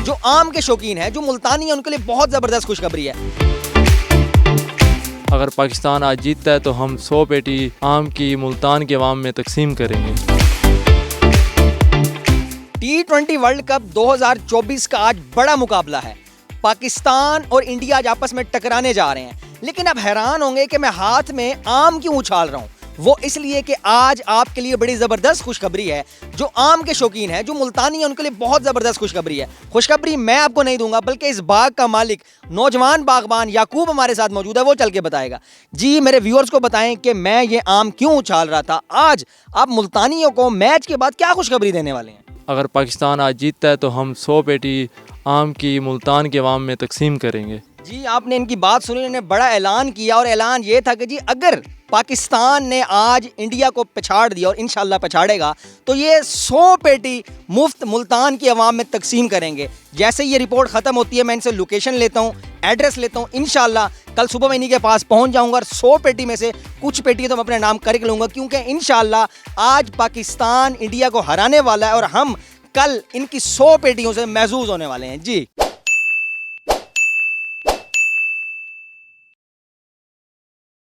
जो आम के शौकीन हैं, जो मुल्तानी हैं, उनके लिए बहुत ज़बरदस्त खुशखबरी है। अगर पाकिस्तान आज जीतता है तो हम 100 पेटी आम की मुल्तान के अवाम में तकसीम करेंगे। T20 वर्ल्ड कप 2024 का आज बड़ा मुकाबला है। पाकिस्तान और इंडिया आज आपस में टकराने जा रहे हैं। लेकिन आप हैरान होंगे कि मैं हाथ में आम क्यों उछाल रहा हूँ। वो इसलिए कि आज आपके लिए बड़ी ज़बरदस्त खुशखबरी है। जो आम के शौकीन हैं, जो मुल्तानी हैं, उनके लिए बहुत ज़बरदस्त खुशखबरी है। खुशखबरी मैं आपको नहीं दूंगा, बल्कि इस बाग का मालिक नौजवान बागबान याकूब हमारे साथ मौजूद है, वो चल के बताएगा। जी मेरे व्यूअर्स को बताएं कि मैं ये आम क्यों उछाल रहा था। आज आप मुल्तानियों को मैच के बाद क्या खुशखबरी देने वाले हैं? अगर पाकिस्तान आज जीतता है तो हम 100 पेटी आम की मुल्तान के अवाम में तकसीम करेंगे। जी आपने इनकी बात सुनी, इन्होंने बड़ा ऐलान किया और ऐलान ये था कि जी अगर पाकिस्तान ने आज इंडिया को पछाड़ दिया और इंशाल्लाह पछाड़ेगा तो ये 100 पेटी मुफ्त मुल्तान की आवाम में तकसीम करेंगे। जैसे ये रिपोर्ट ख़त्म होती है मैं इनसे लोकेशन लेता हूँ, एड्रेस लेता हूँ। इंशाल्लाह कल सुबह मैं इन्हीं के पास पहुँच जाऊँगा और 100 पेटी में से कुछ पेटी तो मैं अपने नाम करके लूँगा, क्योंकि इंशाल्लाह आज पाकिस्तान इंडिया को हराने वाला है और हम कल इनकी 100 पेटियों से महजूज होने वाले हैं। जी